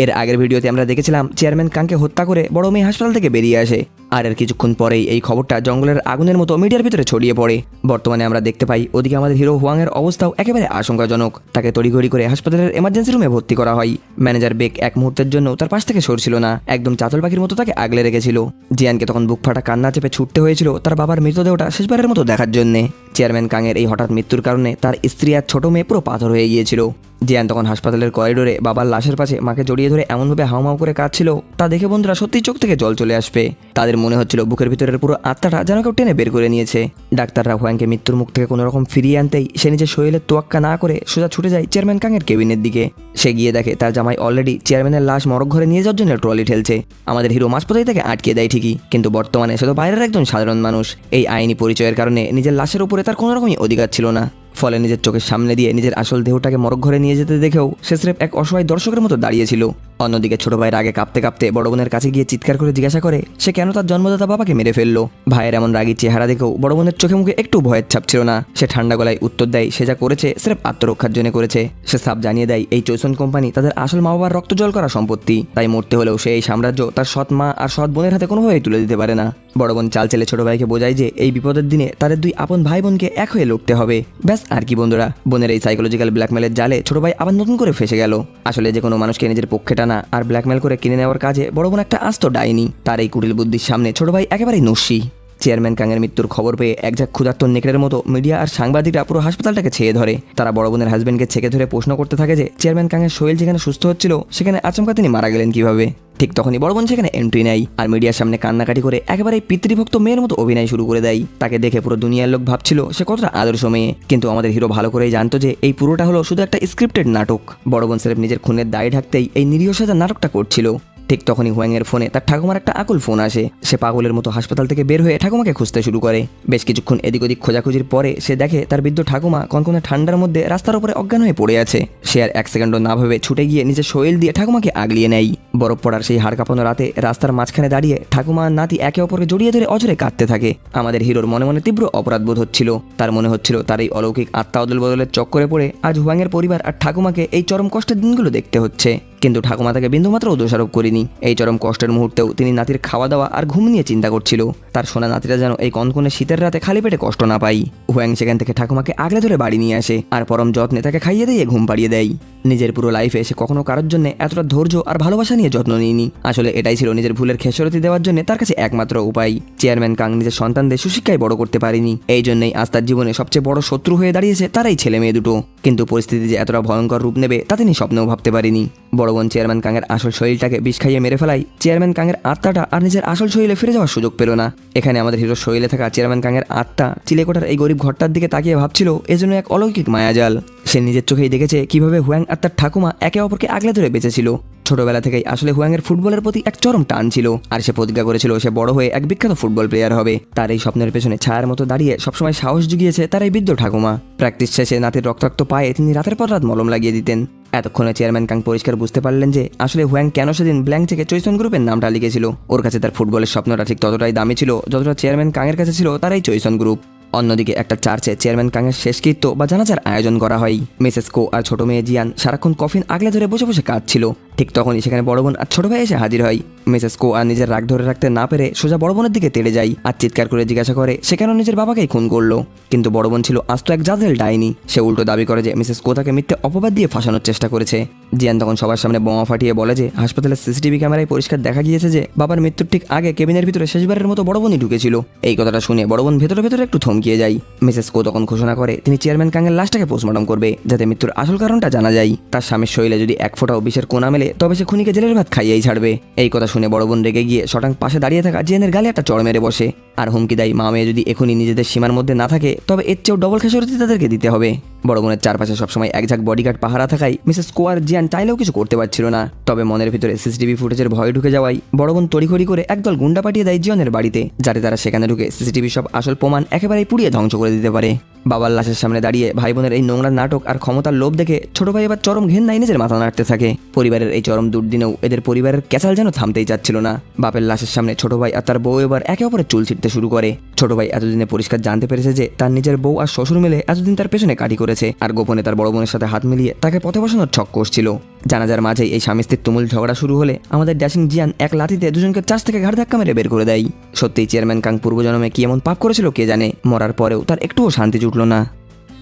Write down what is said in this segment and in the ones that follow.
এর আগের ভিডিওতে আমরা দেখেছিলাম চেয়ারম্যান কাংকে হত্যা করে বড় মেয়ে হাসপাতাল থেকে বেরিয়ে আসে, আর এর কিছুক্ষণ পরেই এই খবরটা জঙ্গলের আগুনের মতো মিডিয়ার ভিতরে ছড়িয়ে পড়ে। বর্তমানে আমরা দেখতে পাই ওদিকে আমাদের হিরো হুয়াং এর অবস্থাও একেবারে আশঙ্কাজনক। তাকে তড়িঘড়ি করে হাসপাতালের এমার্জেন্সি রুমে ভর্তি করা হয়। ম্যানেজার বেক এক মুহূর্তের জন্য তার পাশ থেকে সরছিল না, একদম চাতল পাখির মতো তাকে আগলে রেখেছিল। জিয়ানকে তখন বুক ফাটা কান্না চেপে ছুটতে হয়েছিল তার বাবার মৃতদেহটা শেষবারের মতো দেখার জন্যে। চেয়ারম্যান কাংয়ের এই হঠাৎ মৃত্যুর কারণে তার স্ত্রী আর ছোট মেয়ে পুরো পাথর হয়ে গিয়েছিল। জিয়ান তখন হাসপাতালের করিডোরে বাবার লাশের পাশে মাকে জড়িয়ে ধরে এমনভাবে হাউমাউ করে কাঁদছিল, তা দেখে বন্ধুরা সত্যি চোখ থেকে জল চলে আসবে। তাদের মনে হচ্ছিল বুকের ভিতরের পুরো আত্মাটা যেন কেউ টেনে বের করে নিয়েছে। ডাক্তাররা হুয়াংকে মৃত্যুর মুখ থেকে কোনো রকম ফিরিয়ে আনতেই সে নিজের শরীরের তোয়াক্কা না করে সোজা ছুটে যায় চেয়ারম্যান কাংয়ের কেবিনের দিকে। সে গিয়ে দেখে তার জামাই অলরেডি চেয়ারম্যানের লাশ মরক ঘরে নিয়ে যাওয়ার জন্য ট্রলি ঠেলছে। আমাদের হিরো মাঝপথেই তাকে আটকে দেয় ঠিকই, কিন্তু বর্তমানে সে তো বাইরের একজন সাধারণ মানুষ। এই আইনি পরিচয়ের কারণে নিজের লাশের উপরে তার কোনো রকমই অধিকার ছিল না। ফলে নিজের চোখের সামনে দিয়ে নিজের আসল দেহটাকে মরক ঘরে নিয়ে যেতে দেখেও সে স্রেফ এক অসহায় দর্শকের মতো দাঁড়িয়েছিল। অন্যদিকে ছোট ভাইয়ের আগে কাঁপতে কাঁপতে বড় বোনের কাছে গিয়ে চিৎকার করে জিজ্ঞাসা করে সে কেন তার জন্মদাতা বাবাকে মেরে ফেললো। ভাইয়ের এমন রাগী চেহারা দেখেও বড় বোনের চোখে মুখে একটু ভয়ের ছাপ ছিল না। সে ঠান্ডা গলায় উত্তর দেয় সে যা করেছে স্রেফ আত্মরক্ষার জন্য করেছে। সে সাফ জানিয়ে দেয় এই চৈসন কোম্পানি তাদের আসল মা বাবার রক্ত জল করা সম্পত্তি, তাই মরতে হলেও সে এই সাম্রাজ্য তার সৎ মা আর সৎ বোনের হাতে কোনোভাবেই তুলে দিতে পারে না। বড় বোন চাল চেলে ছোট ভাইকে বোঝায় যে এই বিপদের দিনে তাদের দুই আপন ভাই বোনকে এক হয়ে লড়তে হবে। ব্যাস আর কি বন্ধুরা, বোনের এই সাইকোলজিক্যাল ব্ল্যাকমেলের জালে ছোট ভাই আবার নতুন করে ফেসে গেল। আসলে যে কোনো মানুষকে নিজের পক্ষে টানা আর ব্ল্যাকমেল করে কিনে নেওয়ার কাজে বড় বোন একটা আস্ত ডাইনি। তার এই কুটিল বুদ্ধির সামনে ছোট ভাই একেবারেই নস্যি। চেয়ারম্যান কাংয়ের মৃত্যুর খবর পেয়ে একঝাঁক ক্ষুধার্ত নেকড়ের মতো মিডিয়া আর সাংবাদিকরা পুরো হাসপাতালটাকে ছেয়ে ধরে। তারা বড় বোনের হাজবেন্ডকে ছেকে ধরে প্রশ্ন করতে থাকে যে চেয়ারম্যান কাংয়ের শরীর যেখানে সুস্থ হচ্ছিল সেখানে আচমকা তিনি মারা গেলেন কিভাবে। ঠিক তখনই বড় বোন সেখানে এন্ট্রি নেয় আর মিডিয়ার সামনে কান্নাকাটি করে একেবারে পিতৃভক্ত মেয়ের মতো অভিনয় শুরু করে দেয়। তাকে দেখে পুরো দুনিয়ার লোক ভাবছিল সে কতটা আদর্শ মেয়ে, কিন্তু আমাদের হিরো ভালো করেই জানতো যে এই পুরোটা হলো শুধু একটা স্ক্রিপ্টেড নাটক। বড় বোন স্রেফ নিজের খুনের দায় ঢাকতেই এই নিরীহ সাজা নাটকটা করছিল। ঠিক তখনই হুয়াংয়ের ফোনে তার ঠাকুমার একটা আকুল ফোন আসে। সে পাগলের মতো হাসপাতাল থেকে বের হয়ে ঠাকুমাকে খুঁজতে শুরু করে। বেশ কিছুক্ষণ এদিক ওদিক খোঁজাখুঁজির পরে সে দেখে তার বৃদ্ধ ঠাকুমা কনকনে ঠান্ডার মধ্যে রাস্তার উপরে অজ্ঞান হয়ে পড়ে আছে। সে আর এক সেকেন্ডও না ভেবে ছুটে গিয়ে নিজের শরীর দিয়ে ঠাকুমাকে আগলিয়ে নেয়। বরফ পড়ার সেই হাড় কাঁপানো রাতে রাস্তার মাঝখানে দাঁড়িয়ে ঠাকুমা আর নাতি একে অপরকে জড়িয়ে ধরে অঝরে কাঁদতে থাকে। আমাদের হিরোর মনে মনে তীব্র অপরাধ বোধ হচ্ছিল। তার মনে হচ্ছিল তার এই অলৌকিক আত্মা অদল বদলের চক্করে পড়ে আজ হুয়াংয়ের পরিবার আর ঠাকুমাকে এই চরম কষ্টের দিনগুলো দেখতে হচ্ছে। কিন্তু ঠাকুমা তাকে বিন্দুমাত্র দোষারোপ করেনি। এই চরম কষ্টের মুহূর্তেও তিনি নাতির খাওয়া দাওয়া আর ঘুম নিয়ে চিন্তা করছিল। তার সোনা নাতিরা যেন এই কনকনে শীতের রাতে খালি পেটে কষ্ট না পাই। হুয়াং সেখান থেকে ঠাকুমাকে আগলে ধরে বাড়ি নিয়ে আসে আর পরম যত্নে তাকে খাইয়ে দিয়ে ঘুম পাড়িয়ে দেয়। নিজের পুরো লাইফে সে কখনো কারোর জন্য এতটা ধৈর্য আর ভালোবাসা নিয়ে যত্ন নিয়নি। আসলে এটাই ছিল নিজের ভুলের খেসারতি দেওয়ার জন্য তার কাছে একমাত্র উপায়। চেয়ারম্যান কাং নিজের সন্তানদের সুশিক্ষায় বড় করতে পারেনি, এই জন্যই আজ তার জীবনে সবচেয়ে বড় শত্রু হয়ে দাঁড়িয়েছে তার এই ছেলে মেয়ে দুটো। কিন্তু পরিস্থিতি যে এতটা ভয়ঙ্কর রূপ নেবে তা তিনি স্বপ্নেও ভাবতে পারেনি। বড় বোন চেয়ারম্যান কাংয়ের আসল শরীরটাকে বিষ খাইয়ে মেরে ফেলাই চেয়ারম্যান কাংয়ের আত্মাটা আর নিজের আসল শরীরে ফিরে যাওয়ার সুযোগ পেল না। এখানে আমাদের হিরোর শরীরে থাকা চেয়ারম্যান কাংয়ের আত্মা চিলেকোঠার এই গরিব ঘরটার দিকে তাকিয়ে ভাবছিল এজন্য এক অলৌকিক মায়াজাল। সে নিজের চোখেই দেখেছে কিভাবে হুয়াং আর তার ঠাকুমা একে অপরকে আগলে ধরে বেঁচেছিল। ছোটবেলা থেকেই আসলে হুয়াংয়ের ফুটবলের প্রতি এক চরম টান ছিল আর সে প্রতিজ্ঞা করেছিল সে বড় হয়ে এক বিখ্যাত ফুটবল প্লেয়ার হবে। তার এই স্বপ্নের পেছনে ছায়ার মতো দাঁড়িয়ে সবসময় সাহস জুগিয়েছে তার এই বৃদ্ধ ঠাকুমা। প্র্যাকটিস শেষে নাতির রক্তাক্ত পায়ে তিনি রাতের পর রাত মলম লাগিয়ে দিতেন। এতক্ষণে চেয়ারম্যান কাং পরিষ্কার বুঝতে পারলেন যে আসলে হুয়াং কেন সেদিন ব্ল্যাঙ্ক থেকে চৈসন গ্রুপের নামটা লিখেছিল। ওর কাছে তার ফুটবলের স্বপ্নটা ঠিক ততটাই দামি ছিল যতটা চেয়ারম্যান কাংয়ের কাছে ছিল তার এই চৈসন গ্রুপ। অন্যদিকে একটা চার্চে চেয়ারম্যান কাংয়ের শেষকৃত্য বা জানাজার আয়োজন করা হয়। মিসেস কো আর ছোট মেয়ে জিয়ান সারাক্ষণ কফিন আগলে ধরে বসে বসে কাঁদছিল। ঠিক তখনই সেখানে বড় বোন আর ছোট ভাই এসে হাজির হয়। মিসেস কো আর নিজের রাগ ধরে রাখতে না পেরে সোজা বড় বোনের দিকে তেড়ে যায় আর চিৎকার করে জিজ্ঞাসা করে সে কেন নিজের বাবাকেই খুন করলো। কিন্তু বড় বোন ছিল আস্ত এক জাজেল ডাইনি। সে উল্টো দাবি করে যে মিসেস কো তাকে মিথ্যে অপবাদ দিয়ে ফাঁসানোর চেষ্টা করেছে। জিয়ান তখন সবার সামনে বোমা ফাটিয়ে বলে যে হাসপাতালের সিসিটিভি ক্যামেরায় পরিষ্কার দেখা গিয়েছে যে বাবার মৃত্যুর ঠিক আগে কেবিনের ভিতরে শেষবারের মতো বড় বোনই ঢুকেছিল। এই কথাটা শুনে বড় বোন ভেতরে ভেতরে একটু থমকিয়ে যায়। মিসেস কো তখন ঘোষণা করে তিনি চেয়ারম্যান কাংয়ের লাশটাকে পোস্টমর্টম করবে যাতে মৃত্যুর আসল কারণটা জানা যায়। তার স্বামীর শরীরে যদি এক ফোঁটাও বিষের কোনা মেলে তবে সে খুনিকে জেলের ভাত খাইয়েই ছাড়বে। এই কথা শুনে বড় বোন রেগে গিয়ে শটাং পাশে দাঁড়িয়ে থাকা জিয়ানের গালে একটা চড় মেরে বসে আর হুমকি দেয় মা মেয়ে যদি এখনই নিজেদের সীমার মধ্যে না থাকে তবে এর চেয়েও ডবল খেসারতি তাদেরকে দিতে হবে। বড় বোনের চারপাশে সবসময় একঝাঁক বডিগার্ড পাহারা থাকায় মিসেস কো আর জিয়ান চাইলেও কিছু করতে পারছিল না। তবে মনের ভিতরে সিসিটিভি ফুটেজের ভয় ঢুকে যাওয়ায় বড় বোন তড়িঘড়ি করে একদল গুন্ডা পাঠিয়ে দেয় জিয়নের বাড়িতে, যাতে তারা সেখানে ঢুকে সিসিটিভি সব আসল প্রমাণ একেবারেই পুড়িয়ে ধ্বংস করে দিতে পারে। বাবার লাশের সামনে দাঁড়িয়ে ভাই বোনের এই নোংরা নাটক আর ক্ষমতার লোভ দেখে ছোট ভাই এবার চরম ঘেন্নায় নিজের মাথা নাড়তে থাকে। পরিবারের এই চরম দুর্দিনেও এদের পরিবারের ক্যাচাল যেন থামতেই চাচ্ছিল না। বাপের লাশের সামনে ছোট ভাই আর তার বউ এবার একে অপরের চুল ছিঁড়তে শুরু করে। ছোট ভাই এতদিনে পরিষ্কার জানতে পেরেছে যে তার নিজের বউ আর শ্বশুর মিলে এতদিন তার পেছনে কাটি করেছে। আছে আর গোপনে তার বড় বোনের সাথে হাত মিলিয়ে তাকে পথে বসানোর ছক কষছিল। জানাজার মাঝেই এই স্বামী স্ত্রীর তুমুল ঝগড়া শুরু হলে আমাদের ড্যাশিং জিয়ান এক লাথিতে দুজনকে চাষ থেকে ঘাড় ধাক্কা মেরে বের করে দেয়। সত্যিই চেয়ারম্যান কাং পূর্বজন্মে কি এমন পাপ করেছিল কে জানে, মরার পরেও তার একটুও শান্তি জুটল না।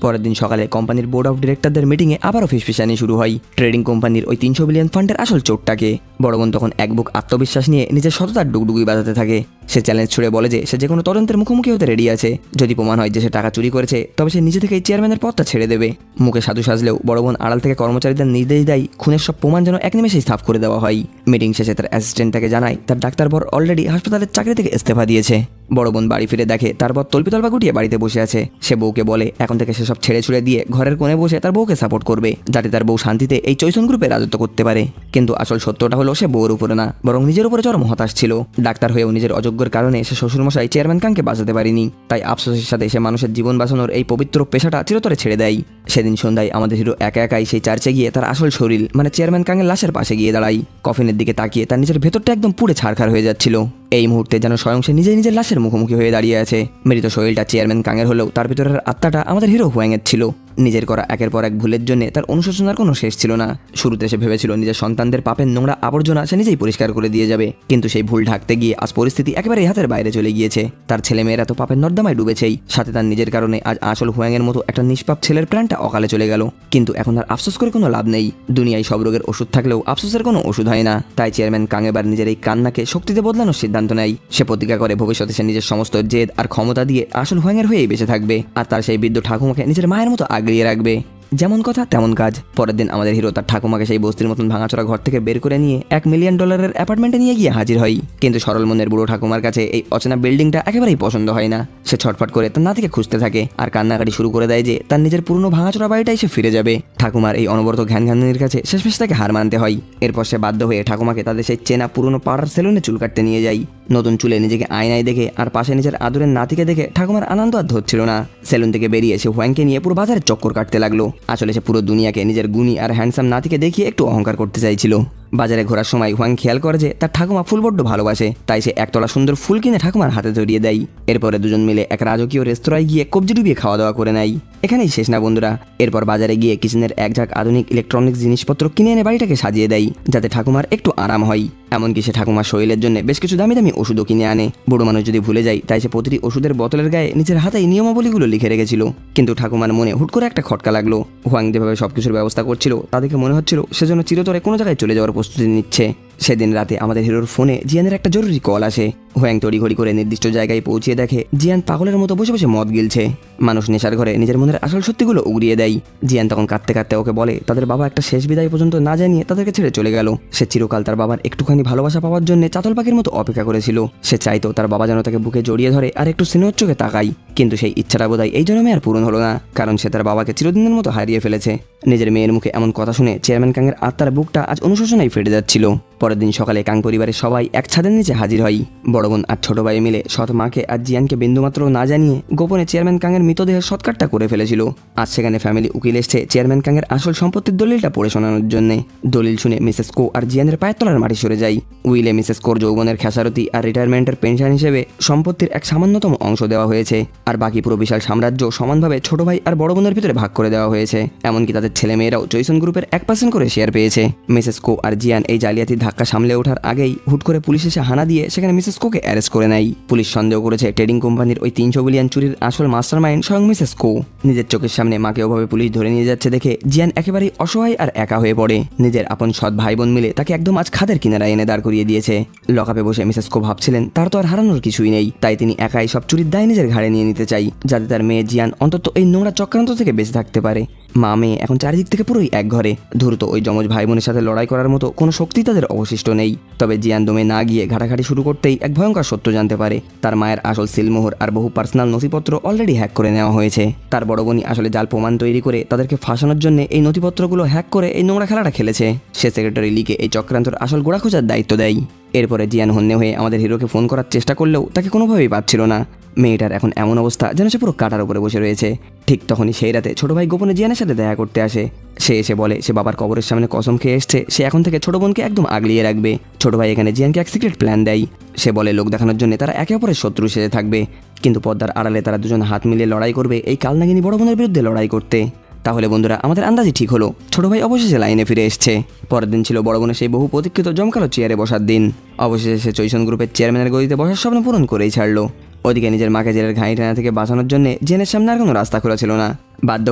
পরের দিন সকালে কোম্পানির বোর্ড অফ ডিরেক্টরদের মিটিংয়ে আবারও ফিসফিসানি শুরু হয় ট্রেডিং কোম্পানির ওই 300 বিলিয়ন ফান্ডের আসল চোটটাকে। বড় বোন তখন এক বুক আত্মবিশ্বাস নিয়ে নিজের সততার ডুগডুগি বাজাতে থাকে। সে চ্যালেঞ্জ ছুড়ে বলে যে সে যে কোনো তদন্তের মুখোমুখি হতে রেডি আছে। যদি প্রমাণ হয় যে সে টাকা চুরি করেছে তবে সে নিজে থেকেই চেয়ারম্যানের পদটা ছেড়ে দেবে। মুখে সাধু সাজলেও বড় বোন আড়াল থেকে কর্মচারীদের নির্দেশ দেয় খুনের সব প্রমাণ যেন এক নিমেষেই সাফ করে দেওয়া হয়। মিটিং শেষে তার অ্যাসিস্ট্যান্ট তাকে জানায় তার ডাক্তার বর অলরেডি হাসপাতালের চাকরি থেকে ইস্তফা দিয়েছে। বড় বোন বাড়ি ফিরে দেখে তার বর তল্পিতল্পা গুটিয়ে বাড়িতে বসে আছে। সে বউকে বলে এখন থেকে সেসব ছেড়ে ছুড়ে দিয়ে ঘরের কোণে বসে তার বউকে সাপোর্ট করবে, যাতে তার বউ শান্তিতে এই চৈতন গ্রুপে রাজত্ব করতে পারে। কিন্তু আসল সত্যটা হলো সে বউর উপরে না, বরং নিজের উপরে চরম হতাশ ছিল। ডাক্তার হয়েও নিজের অযোগ্যের কারণে সে শ্বশুরমশাই চেয়ারম্যান কাংকে বাঁচাতে পারেনি। তাই আফসোসের সাথে সে মানুষের জীবন বাঁচানোর এই পবিত্র পেশাটা চিরতরে ছেড়ে দেয়। সেদিন সন্ধ্যায় আমাদের হিরো একা একাই সেই চার্চে গিয়ে তার আসল শরীর মানে চেয়ারম্যান কাংয়ের লাশের পাশে গিয়ে দাঁড়ায়। কফিনের দিকে তাকিয়ে তার নিজের ভেতরটা একদম পুড়ে ছারখার হয়ে যাচ্ছিল। এই মুহূর্তে যেন স্বয়ং সে নিজেই নিজের লাশের মুখোমুখি হয়ে দাঁড়িয়ে আছে। মৃত শরীরটা চেয়ারম্যান কাংয়ের হলেও তার ভিতরের আত্মাটা আমাদের হিরো হুয়াংয়ের ছিল। নিজের করা একের পর এক ভুলের জন্য তার অনুশোচনার কোনো শেষ ছিল না। শুরুতে সে ভেবেছিল নিজের সন্তানদের পাপের নোংরা আবর্জনা সে নিজেই পরিষ্কার করে দিয়ে যাবে, কিন্তু সেই ভুল ঢাকতে গিয়ে আজ পরিস্থিতি একেবারে হাতের বাইরে চলে গিয়েছে। তার ছেলেমেয়েরা তো পাপের নর্দমায় ডুবেছেই, সাথে তার নিজের কারণে আজ আসল হুয়াংয়ের মতো একটা নিষ্পাপ ছেলের প্রাণটা অকালে চলে গেল। কিন্তু এখন আর আফসোস করে কোনো লাভ নেই। দুনিয়ায় সব রোগের ওষুধ থাকলেও আফসোসের কোনো ওষুধ হয় না। তাই চেয়ারম্যান কাং এবার নিজের এই কান্নাকে শক্তিতে বদলানোর সিদ্ধান্ত নেয়। সে প্রতিজ্ঞা করে ভবিষ্যতে সে নিজের সমস্ত জেদ আর ক্ষমতা দিয়ে আসল হুয়াংয়ের হয়েই বেঁচে থাকবে, আর তার সেই বৃদ্ধ ঠাকুমাকে নিজের মায়ের মতো আগলিয়ে রাখবে। যেমন কথা তেমন কাজ। পরের দিন আমাদের হিরো তার ঠাকুমাকে সেই বস্তির মতন ভাঙাচোরা ঘর থেকে বের করে নিয়ে $1 মিলিয়ন অ্যাপার্টমেন্টে নিয়ে গিয়ে হাজির হয়। কিন্তু সরল মনের বুড়ো ঠাকুমার কাছে এই অচেনা বিল্ডিংটা একেবারেই পছন্দ হয় না। সে ছটফট করে তার নাতিকে খুঁজতে থাকে আর কান্নাকাটি শুরু করে দেয় যে তার নিজের পুরনো ভাঙাচোরা বাড়িটাই সে ফিরে যাবে। ঠাকুমার এই অনবরত ঘ্যানঘ্যানির কাছে শেষমেশ তাকে হার মানতে হয়। এরপর সে বাধ্য হয়ে ঠাকুমাকে তাদের সেই চেনা পুরনো পাড়ার সেলুনে চুল কাটতে নিয়ে যায়। নতুন চুলে নিজেকে আয়নায় দেখে আর পাশে নিজের আদরের নাতিকে দেখে ঠাকুমার আনন্দ আর ধরছিল না। সেলুন থেকে বেরিয়ে সে হুয়াংকে নিয়ে পুরো বাজারে চক্কর কাটতে লাগলো। আসলে সে পুরো দুনিয়াকে নিজের গুণী আর হ্যান্ডসাম নাতিকে দেখিয়ে একটু অহংকার করতে চাইছিল। বাজারে ঘোরার সময় হুয়াং খেয়াল করে যে তার ঠাকুমা ফুল বড্ড ভালোবাসে, তাই সে একতলা সুন্দর ফুল কিনে ঠাকুমার হাতে ধরিয়ে দেয়। এরপরে দুজন মিলে এক রাজকীয় রেস্তোরাঁয় গিয়ে কবজি ডুবিয়ে খাওয়া দাওয়া করে নেয়। এখানেই শেষ না বন্ধুরা। এরপর বাজারে গিয়ে কিচেনের এক ঝাঁক আধুনিক ইলেকট্রনিক্স জিনিসপত্র কিনে এনে বাড়িটাকে সাজিয়ে দেয়, যাতে ঠাকুমার একটু আরাম হয়। এমনকি সে ঠাকুমার শরীরের জন্য বেশ কিছু দামি দামি ওষুধও কিনে আনে। বুড়ো মানুষ যদি ভুলে যায়, তাই সে প্রতিটি ওষুধের বোতলের গায়ে নিজের হাতেই নিয়মাবলীগুলো লিখে রেখেছিল। কিন্তু ঠাকুমার মনে হুট করে একটা খটকা লাগলো। হুয়াং যেভাবে সবকিছুর ব্যবস্থা করছিল তা দেখে মনে হচ্ছিল সেজন্য চিরতরে কোনো জায়গায় চলে যাওয়ার প্রস্তুতি নিচ্ছে। সেদিন রাতে আমাদের হিরোর ফোনে জিয়ানের একটা জরুরি কল আসে। হুয়াং তড়িঘড়ি করে নির্দিষ্ট জায়গায় পৌঁছিয়ে দেখে জিয়ান পাগলের মতো বসে বসে মদ গিলছে। মানুষ নেশার ঘরে নিজের মনের আসল সত্যিগুলো উগড়িয়ে দেয়। জিয়ান তখন কাঁদতে কাঁদতে ওকে বলে তাদের বাবা একটা শেষ বিদায় পর্যন্ত না জানিয়ে তাদেরকে ছেড়ে চলে গেল। সে চিরকাল তার বাবার একটুখানি ভালোবাসা পাওয়ার জন্য চাতল পাখির মতো অপেক্ষা করেছিল। সে চাইতো তার বাবা যেন তাকে বুকে জড়িয়ে ধরে আর একটু স্নেহ চোখে তাকায়, কিন্তু সেই ইচ্ছাটা বোধহয় এই জন্মে আর পূরণ হলো না, কারণ সে তার বাবাকে চিরদিনের মতো হারিয়ে ফেলেছে। নিজের মেয়ের মুখে এমন কথা শুনে চেয়ারম্যান কাংয়ের আত্মার বুকটা আজ অনুশোচনায় ফেটে যাচ্ছিল। পরের দিন সকালে কাং পরিবারের সবাই এক ছাদের নিচে হাজির হয়। বড় বোন আর ছোট ভাই মিলে সৎ মাকে আর জিয়ানকে বিন্দুমাত্র না জানিয়ে গোপনে চেয়ারম্যান কাংয়ের মৃতদেহের সৎকারটা করে ফেলেছিল। আজ সেখানে ফ্যামিলি উকিল এসছে চেয়ারম্যান কাংয়ের আসল সম্পত্তির দলিলটা পড়ে শোনানোর জন্য। দলিল শুনে মিসেস কো আর জিয়ানের পায়ের তলার মাটি সরে যায়। উইলে মিসেস কোর যৌবনের খেসারতি আর রিটায়ারমেন্টের পেনশন হিসেবে সম্পত্তির এক সামান্যতম অংশ দেওয়া হয়েছে, আর বাকি পুরো বিশাল সাম্রাজ্য সমানভাবে ছোট ভাই আর বড় বোনের ভিতরে ভাগ করে দেওয়া হয়েছে। এমনকি তাদের ছেলেমেয়েরাও জয়সন গ্রুপের 1% করে শেয়ার পেয়েছে। মিসেস কো আর জিয়ান এই জালিয়াতির ধাক্কা সামলে ওঠার আগেই হুট করে পুলিশ এসে হানা দিয়ে সেখানে মিসেস কোকে অ্যারেস্ট করে নেয়। পুলিশ সন্দেহ করেছে ট্রেডিং কোম্পানির ওই 300 বিলিয়ন চুরির আসল মাস্টারমাইন্ড স্বয়ং মিসেস কো। নিজের চোখের সামনে মাকে ওভাবে পুলিশ ধরে নিয়ে যাচ্ছে দেখে জিয়ান একেবারেই অসহায় আর একা হয়ে পড়ে। নিজের আপন সৎ ভাই বোন মিলে তাকে একদম আজ খাদের কিনারায় এনে দাঁড় করিয়ে দিয়েছে। লকআপে বসে মিসেস কো ভাবছিলেন তার তো আর হারানোর কিছুই নেই, তাই তিনি একাই সব চুরির দায় নিজের ঘাড়ে নিয়ে নিতে চাই, যাতে তার মেয়ে জিয়ান অন্তত এই নোংরা চক্রান্ত থেকে বেঁচে থাকতে পারে। মা মেয়ে এখন চারিদিক থেকে পুরোই এক ঘরে। দ্রুত ওই যমজ ভাই বোনের সাথে লড়াই করার মতো কোনো শক্তি তাদের অবশিষ্ট নেই। তবে জিয়ান দমে না গিয়ে ঘাটাঘাটি শুরু করতেই এক ভয়ঙ্কর সত্য জানতে পারে। তার মায়ের আসল সিলমোহর আর বহু পার্সোনাল নথিপত্র অলরেডি হ্যাক করে নেওয়া হয়েছে। তার বড় বোনই আসলে জাল প্রমাণ তৈরি করে তাদেরকে ফাঁসানোর জন্য এই নথিপত্রগুলো হ্যাক করে এই নোংরা খেলাটা খেলেছে। সে সেক্রেটারি লিকে এই চক্রান্তর আসল গোড়া খোঁজার দায়িত্ব দেয়। এরপরে জিয়ান হন্যে হয়ে আমাদের হিরোকে ফোন করার চেষ্টা করলেও তাকে কোনোভাবেই পাচ্ছিল না। মেয়েটার এখন এমন অবস্থা যেন সে পুরো কাটার উপরে বসে রয়েছে। ঠিক তখনই সেই রাতে ছোট ভাই গোপনে জিয়ানের সাথে দেখা করতে আসে। সে এসে বলে সে বাবার কবরের সামনে কসম খেয়ে এসছে সে এখন থেকে ছোট বোনকে একদম আগলিয়ে রাখবে। ছোট ভাই এখানে জিয়ানকে এক সিক্রেট প্ল্যান দেয়। সে বলে লোক দেখানোর জন্য তারা একে অপরের শত্রু সেজে থাকবে, কিন্তু পর্দার আড়ালে তারা দুজন হাত মিলিয়ে লড়াই করবে এই কালনাগিনী বড় বোনের বিরুদ্ধে লড়াই করতে। তাহলে বন্ধুরা আমাদের আন্দাজই ঠিক হলো, ছোট ভাই অবশেষে লাইনে ফিরে এসছে। পরের দিন ছিল বড় বোনের সেই বহু প্রতীক্ষিত জমকালো চেয়ারে বসার দিন। অবশেষে সে চৈশন গ্রুপের চেয়ারম্যানের গদিতে বসার স্বপ্ন পূরণ করেই ছাড়লো। ওদিকে নিজের মাকে জেলের ঘানি টানা থেকে বাঁচানোর জন্য জেনের সামনে আর কোনো রাস্তা খোলা ছিল না। বাধ্য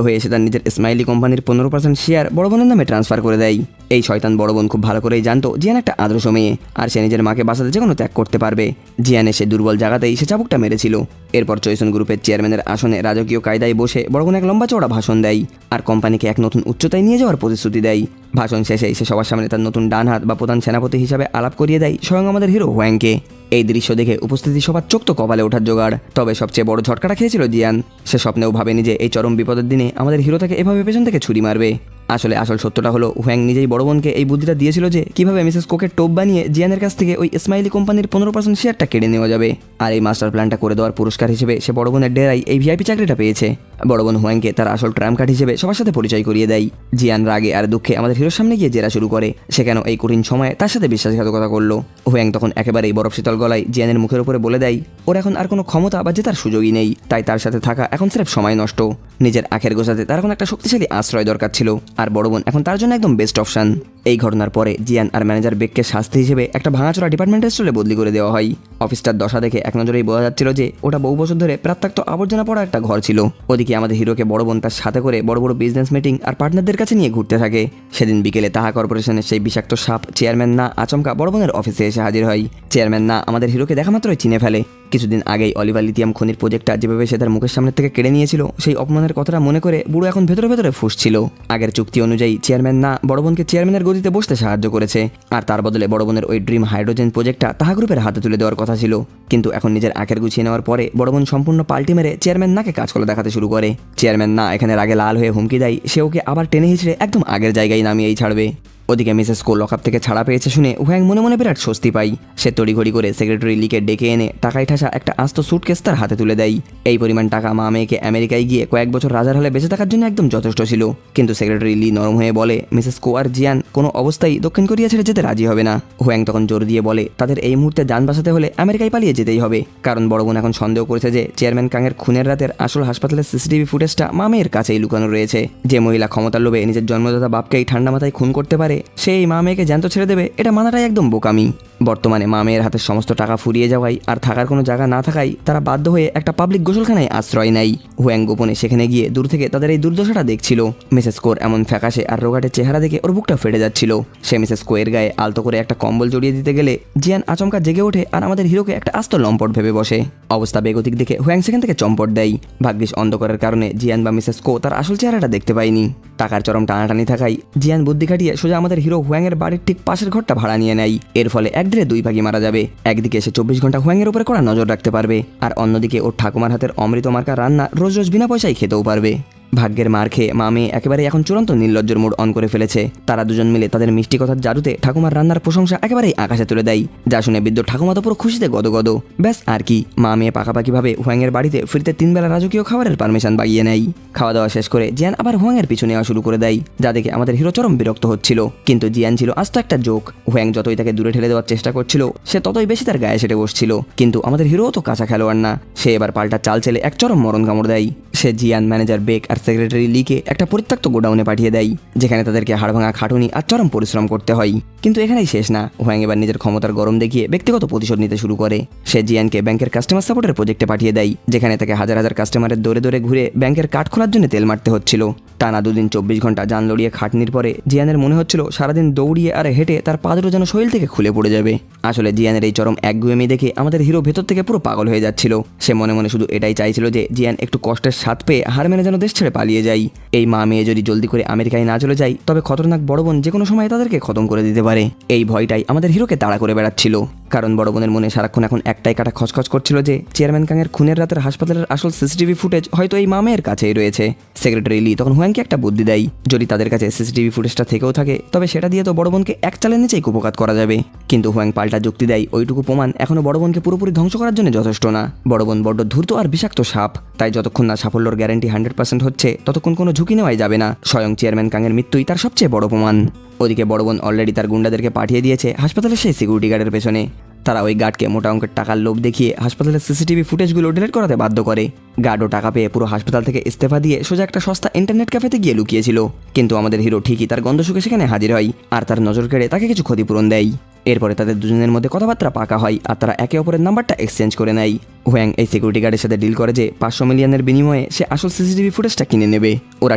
হয়ে এসে তার নিজের স্মাইলি কোম্পানির 15% শেয়ার বড় বোনের নামে ট্রান্সফার করে দেয়। এই শয়তান বড় বোন খুব ভালো করেই জানতো জিয়ান একটা আদর্শ মেয়ে, আর সে নিজের মাকে বাঁচাতে যে কোনো ত্যাগ করতে পারবে। জিয়ানের সে দুর্বল জায়গাতেই সে চাবুকটা মেরেছিল। এরপর চৈশন গ্রুপের চেয়ারম্যানের আসনে রাজকীয় কায়দায় বসে বড় বোন এক লম্বা চওড়া ভাষণ দেয়, আর কোম্পানিকে এক নতুন উচ্চতায় নিয়ে যাওয়ার প্রতিশ্রুতি দেয়। ভাষণ শেষে সে সবার সামনে তার নতুন ডান হাত বা প্রধান সেনাপতি হিসাবে আলাপ করিয়ে দেয় স্বয়ং আমাদের হিরো হোয়াংকে। এই দৃশ্য দেখে উপস্থিতি সবার চোখ তো কপালে ওঠার জোগাড়। তবে সবচেয়ে বড় ঝটকাটা খেয়েছিল জিয়ান। সে স্বপ্নেও ভাবেনি যে এই চরম বিপদের দিনে আমাদের হিরো তাকে এভাবে পেছন থেকে ছুরি মারবে। আসলে আসল সত্যটা হলো হোয়াং নিজেই বড় বোনকে এই বুদ্ধিটা দিয়েছিল যে কিভাবে মিসেস কোকের টোপ বানিয়ে জিয়ানের কাছ থেকে ওই স্মাইলি কোম্পানির 15% শেয়ারটা কেড়ে নেওয়া যাবে। আর এই মাস্টার প্ল্যানটা করে দেওয়ার পুরস্কার হিসেবে সে বড় বোনের ডেরাই এই ভিআইপি চাকরিটা পেয়েছে। বড় বোন হোয়াংকে তার আসল ট্রাম্প কার্ড হিসেবে সবার সাথে পরিচয় করিয়ে দেয়। জিয়ান রাগে আর দুঃখে আমাদের হিরোর সামনে গিয়ে জেরা শুরু করে সে কেন এই কঠিন সময়ে তার সাথে বিশ্বাসঘাতকতা করলো। হোয়াং তখন একেবারেই বরফ শীতল গলায় জিয়ানের মুখের উপরে বলে দেয় ওর এখন আর কোনো ক্ষমতা বা জেতার সুযোগই নেই, তাই তার সাথে থাকা এখন স্রেফ সময় নষ্ট। নিজের আখের গোছাতে তার এখন একটা শক্তিশালী আশ্রয় দরকার ছিল, আর বড় বোন এখন তার জন্য একদম বেস্ট অপশন। এই ঘটনার পরে জিয়ান আর ম্যানেজার বেককে শাস্তি হিসেবে একটা ভাঙাচোরা ডিপার্টমেন্টাল স্টোরে বদলি করে দেওয়া হয়। অফিসটার দশা দেখে এক নজরেই বোঝা যাচ্ছিল যে ওটা বহু বছর ধরে প্রাত্যক্ত আবর্জনা পড়া একটা ঘর ছিল। ওদিকে আমাদের হিরোকে বড় বোন তার সাথে করে বড় বড় বিজনেস মিটিং আর পার্টনারদের কাছে নিয়ে ঘুরতে থাকে। সেদিন বিকেলে তাহা কর্পোরেশনের সেই বিষাক্ত সাপ চেয়ারম্যান না আচমকা বড় বোনের অফিসে এসে হাজির হয়। চেয়ারম্যান না আমাদের হিরোকে দেখা মাত্রই চিনে ফেলে। কিছুদিন আগেই অলিভার লিথিয়াম খনির প্রজেক্টটা যেভাবে সে তার মুখের সামনে থেকে কেড়ে নিয়েছিল সেই অপমানের কথাটা মনে করে বুড়ো এখন ভেতরে ভেতরে ফুঁসছিল। আগের চুক্তি অনুযায়ী চেয়ারম্যান না বড় বোনকে চেয়ারম্যানের গদিতে বসতে সাহায্য করেছে, আর তার বদলে বড় বোনের ওই ড্রিম হাইড্রোজেন প্রজেক্টটা তাহা গ্রুপের হাতে তুলে দেওয়ার কথা ছিল। কিন্তু এখন নিজের আখের গুছিয়ে নেওয়ার পরে বড় বোন সম্পূর্ণ পাল্টি মেরে চেয়ারম্যান নাকে কাজ করে দেখাতে শুরু করে। চেয়ারম্যান না এখানে রাগে লাল হয়ে হুমকি দেয় সে ওকে আবার টেনে হিঁচড়ে একদম আগের জায়গায় নামিয়েই ছাড়বে। ওদিকে মিসেস কো লকআপ থেকে ছাড়া পেয়েছে শুনে হোয়াং মনে মনে বিরাট স্বস্তি পাই। সে তড়িঘড়ি করে সেক্রেটারি লিকে ডেকে এনে টাকায় ঠাসা একটা আস্ত সুটকেস তার হাতে তুলে দেয়। এই পরিমাণ টাকা মা মেয়েকে আমেরিকায় গিয়ে কয়েক বছর রাজার হলে বেঁচে থাকার জন্য একদম যথেষ্ট ছিল। কিন্তু সেক্রেটারি লি নরম হয়ে বলে মিসেস কো আর জিয়ান কোনো অবস্থায় দক্ষিণ কোরিয়া ছেড়ে যেতে রাজি হবে না। হোয়াং তখন জোর দিয়ে বলে তাদের এই মুহূর্তে যান বাঁচাতে হলে আমেরিকায় পালিয়ে যেতেই হবে, কারণ বড় বোন এখন সন্দেহ করেছে যে চেয়ারম্যান কাংয়ের খুনের রাতের আসল হাসপাতালের সিসিটিভি ফুটেজটা মা মেয়ের কাছেই লুকানো রয়েছে। যে মহিলা ক্ষমতার লোভে নিজের জন্মদাতা বাপকেই ঠান্ডা মাথায় খুন করতে পারে সেই মা মেয়েকে জ্যান্ত ছেড়ে দেবে, এটা মানাটাই একদম বোকামি। বর্তমানে মা মেয়ের হাতের সমস্ত টাকা ফুরিয়ে যাওয়ায় আর থাকার কোনো জায়গা না থাকায় তারা বাধ্য হয়ে একটা পাবলিক গোসলখানায় আশ্রয় নেয়। হোয়াং গোপনে সেখানে গিয়ে দূর থেকে তাদের এই দুর্দশাটা দেখছিল। মিসেস কোর এমন ফ্যাকাশে আর রোগাটের চেহারা দেখে ওর বুকটা ফেটে যাচ্ছিল। সে মিসেস কোয়ের গায়ে আলতো করে একটা কম্বল জড়িয়ে দিতে গেলে জিয়ান আচমকা জেগে ওঠে আর আমাদের হিরোকে একটা আস্ত লম্পট ভেবে বসে। অবস্থা বেগতিক দেখে হোয়াং সেখান থেকে চম্পট দেয়। ভাগ্যিস অন্ধকারের কারণে জিয়ান বা মিসেস কো তার আসল চেহারাটা দেখতে পায়নি। টাকার চরম টানাটানি থাকায় জিয়ান বুদ্ধি খাটিয়ে সোজা আমাদের হিরো হোয়াংয়ের বাড়ির ঠিক পাশের ঘরটা ভাড়া নিয়ে নেয়। এর ফলে এক দিনে দুই ভাগই মারা যাবে। একদিকে সে 24 ঘন্টা হোয়াংয়ের উপরে কড়া নজর রাখতে পারবে, আর অন্যদিকে ওর ঠাকুমার হাতের অমৃত মার্কা রান্না রোজ রোজ বিনা পয়সায় খেতেও পারবে। ভাগ্যের মার খেয়ে মা মেয়ে একেবারে এখন চূড়ান্ত নির্লজ্জর মোড অন করে ফেলেছে। তারা দুজন মিলে তাদের মিষ্টি কথার জাদুতে ঠাকুমার রান্নার প্রশংসা একেবারেই আকাশে তুলে দেয়, যা শুনে বৃদ্ধ ঠাকুমা তো পুরো খুশিতে গদগদ। ব্যাস আর কি, মা মেয়ে পাকাপাকিভাবে হোয়াংয়ের বাড়িতে ফ্রিতে 3 বেলা রাজকীয় খাবারের পারমিশন বাগিয়ে নেয়। খাওয়া দাওয়া শেষ করে জিয়ান আবার হোয়াংয়ের পিছু নেওয়া শুরু করে দেয়, যা দেখে আমাদের হিরো চরম বিরক্ত হচ্ছিল। কিন্তু জিয়ান ছিল আস্ত একটা জোক। হোয়াং যতই তাকে দূরে ঠেলে দেওয়ার চেষ্টা করছিল সে ততই বেশি তার গায়ে সেটে বসছিল। কিন্তু আমাদের হিরোও তো কাঁচা খেলোয়াড় না, সে এবার পাল্টা চাল চেলে এক চরম মরণ কামড় দেয়। সে জিয়ান, ম্যানেজার বেক আর সেক্রেটারি লিকে একটা পরিত্যক্ত গোডাউনে পাঠিয়ে দেয়, যেখানে তাদেরকে হাড়ভাঙা খাটুনি আর চরম পরিশ্রম করতে হয়। কিন্তু এখানেই শেষ না, হোয়াং এবার নিজের ক্ষমতার গরম দেখিয়ে ব্যক্তিগত প্রতিশোধ নিতে শুরু করে। সে জিয়ানকে ব্যাংকের কাস্টমার সাপোর্টের প্রজেক্টে পাঠিয়ে দেয়, যেখানে তাকে হাজার হাজার কাস্টমারের দৌড়ে দৌড়ে ঘুরে ব্যাংকের কার্ড খোলার জন্য তেল মারতে হচ্ছিল। টানা 2 দিন 24 ঘন্টা জান লড়িয়ে খাটনির পরে জিয়ানের মনে হচ্ছিল সারাদিন দৌড়িয়ে আর হেঁটে তার পা দুটো যেন শরীর থেকে খুলে পড়ে যাবে। আসলে জিয়ানের এই চরম একগুয়েমি দেখে আমাদের হিরো ভেতর থেকে পুরো পাগল হয়ে যাচ্ছিল। সে মনে মনে শুধু এটাই চাইছিল যে জিয়ান একটু কষ্টের স্বাদ পেয়ে হার মেনে যেন দেশ ছেড়ে পালিয়ে যায়। এই মা মেয়ে যদি জলদি করে আমেরিকায় না চলে যায় তবে খতরনাক বড় বোন যে কোনো সময় তাদেরকে খতম করে দিতে পারে। এই ভয়টাই আমাদের হিরোকে তাড়া করে বেড়াচ্ছিল, কারণ বড় বোনের মনে সারাক্ষণ এখন একটাই কাটা খচখচ করছিল যে চেয়ারম্যান কাংয়ের খুনের রাতের হাসপাতালের আসল সিসিটিভি ফুটেজ হয়তো এই মা মেয়ের কাছেই রয়েছে। সেক্রেটারি লি তখন হোয়াংকে একটা বুদ্ধি দেয়, যদি তাদের কাছে সিসিটিভি ফুটেজটা থেকেও থাকে তবে সেটা দিয়ে তো বড় বোনকে এক চালের নিচেই কুপকাত করা যাবে। কিন্তু হোয়াং পাল্টা যুক্তি দেয় ওইটুকু প্রমাণ এখনো বড় বোনকে পুরোপুরি ধ্বংস করার জন্য যথেষ্ট না। বড় বোন বড্ড ধূর্ত আর বিষাক্ত সাপ, তাই যতক্ষণ না সাফল্যর গ্যারান্টি 100% হচ্ছে ততক্ষণ কোনো ঝুঁকি নেওয়াই যাবে না। স্বয়ং চেয়ারম্যান কাংয়ের মৃত্যুই তার সবচেয়ে বড় প্রমাণ। ওদিকে বড় বোন অলরেডি তার গুন্ডাদেরকে পাঠিয়ে দিয়েছে হাসপাতালের সেই সিকিউরিটি গার্ডের পেছনে। তারা ওই গার্ডকে মোটা অঙ্কের টাকার লোভ দেখিয়ে হাসপাতালের সিসিটিভি ফুটেজগুলো ডিলিট করাতে বাধ্য করে। গার্ডও টাকা পেয়ে পুরো হাসপাতাল থেকে ইস্তেফা দিয়ে সোজা একটা সস্তা ইন্টারনেট ক্যাফেতে গিয়ে লুকিয়েছিল। কিন্তু আমাদের হিরো ঠিকই তার গন্ধ শুকে সেখানে হাজির হয় আর তার নজর কেড়ে তাকে কিছু ক্ষতিপূরণ দেয়। এরপরে তাদের দুজনের মধ্যে কথাবার্তা পাকা হয় আর তারা একে অপরের নাম্বারটা এক্সচেঞ্জ করে নেয়। হুয়াং এই সিকিউরিটি গার্ডের সাথে ডিল করে যে 500 মিলিয়নের বিনিময়ে সে আসল সিসিটিভি ফুটেজটা কিনে নেবে। ওরা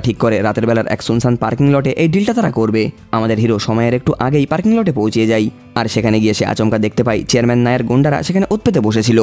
ঠিক করে রাতের বেলার এক সুনসান পার্কিং লটে এই ডিলটা তারা করবে। আমাদের হিরো সময়ের একটু আগেই পার্কিং লটে পৌঁছে যায় আর সেখানে গিয়ে সে আচমকা দেখতে পায় চেয়ারম্যান নায়ের গুন্ডারা সেখানে উৎপেতে বসেছিল।